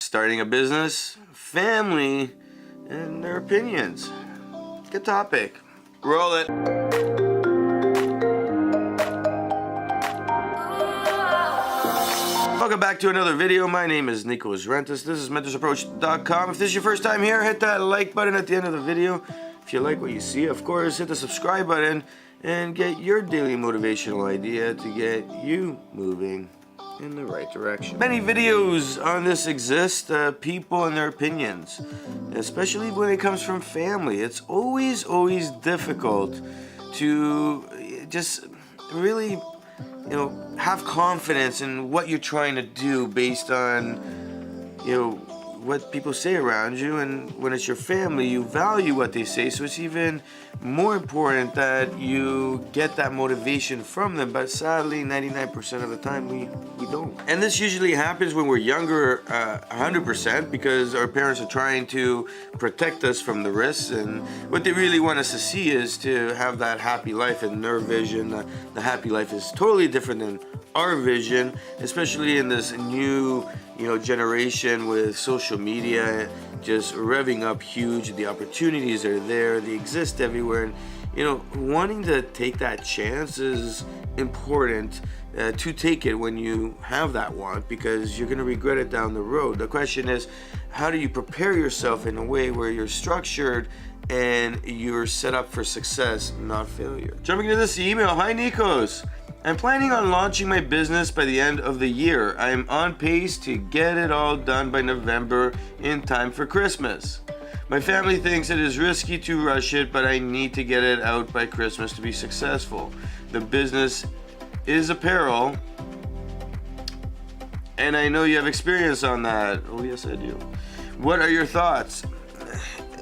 starting a business, family, and their opinions. Good topic. Roll it. Welcome back to another video. My name is Nicholas Rentis. This is mentorsapproach.com. If this is your first time here, hit that like button at the end of the video. If you like what you see, of course, hit the subscribe button and get your daily motivational idea to get you moving in the right direction. Many videos on this exist, people and their opinions, especially when it comes from family. It's always difficult to just really, have confidence in what you're trying to do based on, what people say around you. And when it's your family, you value what they say, so it's even more important that you get that motivation from them. But sadly, 99% of the time we don't. And this usually happens when we're younger, 100%, because our parents are trying to protect us from the risks, and what they really want us to see is to have that happy life. In their vision, the happy life is totally different than our vision, especially in this new generation with social media just revving up huge. The opportunities are there, they exist everywhere, and wanting to take that chance is important to take it when you have that want, because you're going to regret it down the road. The question is, how do you prepare yourself in a way where you're structured and you're set up for success, not failure? Jumping into this email. Hi Nikos, I'm planning on launching my business by the end of the year. I am on pace to get it all done by November in time for Christmas. My family thinks it is risky to rush it, but I need to get it out by Christmas to be successful. The business is apparel, and I know you have experience on that. Oh yes, I do. What are your thoughts?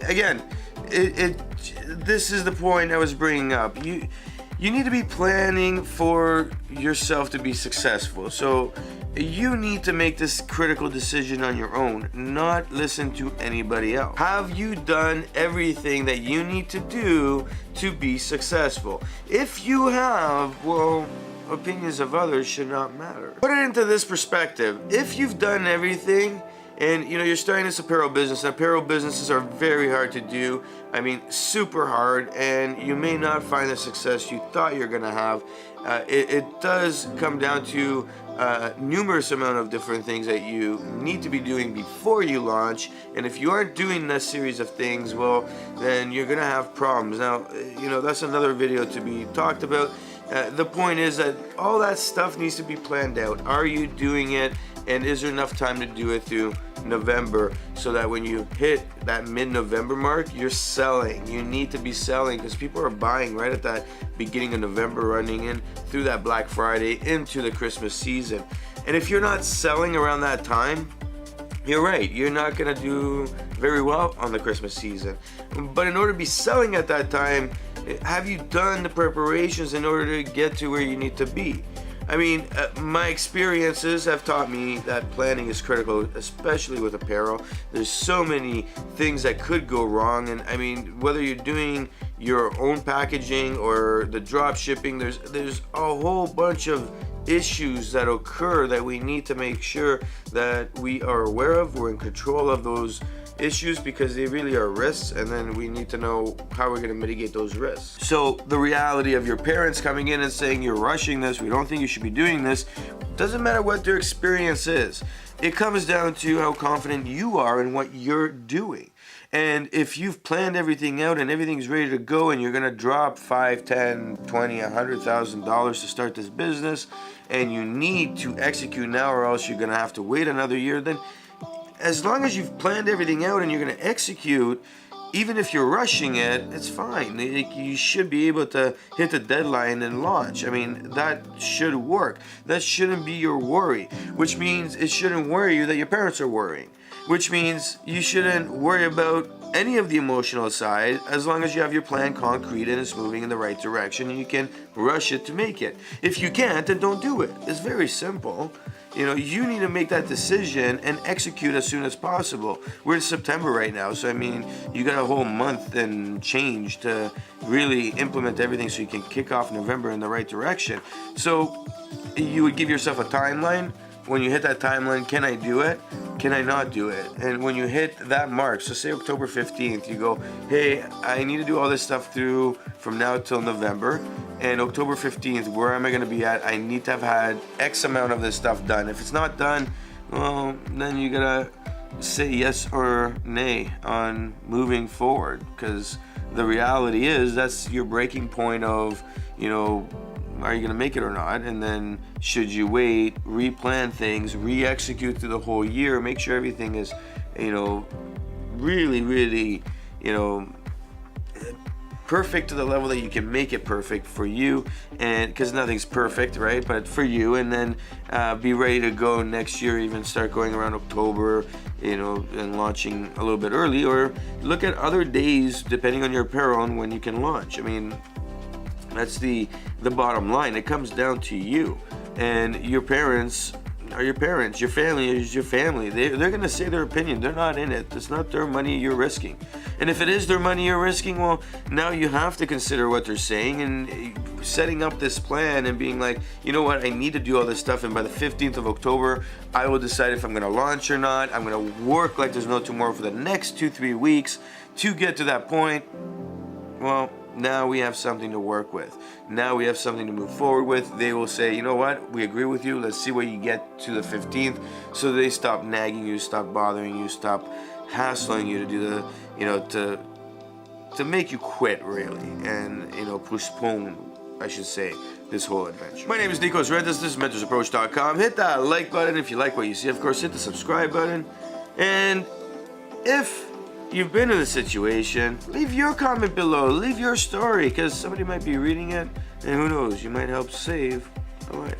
Again, this is the point I was bringing up. You need to be planning for yourself to be successful. So you need to make this critical decision on your own, not listen to anybody else. Have you done everything that you need to do to be successful? If you have, well, opinions of others should not matter. Put it into this perspective. If you've done everything, and you're starting this apparel business, and apparel businesses are very hard to do. I mean, super hard, and you may not find the success you thought you're gonna have. It does come down to numerous amount of different things that you need to be doing before you launch, and if you aren't doing this series of things, well, then you're gonna have problems. Now, that's another video to be talked about. The point is that all that stuff needs to be planned out. Are you doing it? And is there enough time to do it through November, so that when you hit that mid-November mark, you're selling? You need to be selling, because people are buying right at that beginning of November, running in through that Black Friday into the Christmas season. And if you're not selling around that time, you're right, you're not gonna do very well on the Christmas season. But in order to be selling at that time, have you done the preparations in order to get to where you need to be? I mean, my experiences have taught me that planning is critical, especially with apparel. There's so many things that could go wrong, and I mean, whether you're doing your own packaging or the drop shipping, there's a whole bunch of issues that occur that we need to make sure that we are aware of. We're in control of those issues, because they really are risks, and then we need to know how we're going to mitigate those risks. So the reality of your parents coming in and saying you're rushing this, we don't think you should be doing this, doesn't matter what their experience is. It comes down to how confident you are in what you're doing. And if you've planned everything out and everything's ready to go, and you're gonna drop $5, $10, $20, $100,000 to start this business, and you need to execute now, or else you're gonna have to wait another year, then as long as you've planned everything out and you're going to execute, even if you're rushing it, it's fine. You should be able to hit the deadline and launch. I mean, that should work. That shouldn't be your worry, which means it shouldn't worry you that your parents are worrying, which means you shouldn't worry about any of the emotional side, as long as you have your plan concrete and it's moving in the right direction and you can rush it to make it. If you can't, then don't do it. It's very simple. You need to make that decision and execute as soon as possible. We're in September right now, so I mean, you got a whole month and change to really implement everything so you can kick off November in the right direction. So you would give yourself a timeline, when you hit that timeline, can I do it? Can I not do it? And when you hit that mark, so say October 15th, you go, hey, I need to do all this stuff through from now till November. And October 15th, where am I going to be at? I need to have had X amount of this stuff done. If it's not done, well, then you gotta say yes or nay on moving forward, because the reality is that's your breaking point of, you know, are you going to make it or not? And then should you wait, replan things, re-execute through the whole year, make sure everything is, you know, really, really, you know, perfect to the level that you can make it perfect for you, and because nothing's perfect, right? But for you, and then be ready to go next year, even start going around October, you know, and launching a little bit early, or look at other days depending on your apparel and when you can launch. I mean, that's the bottom line. It comes down to you, and your parents are your parents. Your family is your family. They're gonna say their opinion. They're not in it. It's not their money you're risking. And if it is their money you're risking, well, now you have to consider what they're saying and setting up this plan and being like, you know what, I need to do all this stuff, and by the 15th of October, I will decide if I'm gonna launch or not. I'm gonna work like there's no tomorrow for the next 2-3 weeks to get to that point. Well, now we have something to work with. Now we have something to move forward with. They will say, you know what, we agree with you. Let's see where you get to the 15th. So they stop nagging you, stop bothering you, stop hassling you to do the, you know, to make you quit, really, and, you know, postpone, I should say, this whole adventure. My name is Nikos Rentas. This is mentorsapproach.com. Hit that like button if you like what you see. Of course, hit the subscribe button. And if you've been in a situation, leave your comment below, leave your story, because somebody might be reading it, and who knows, you might help save a life.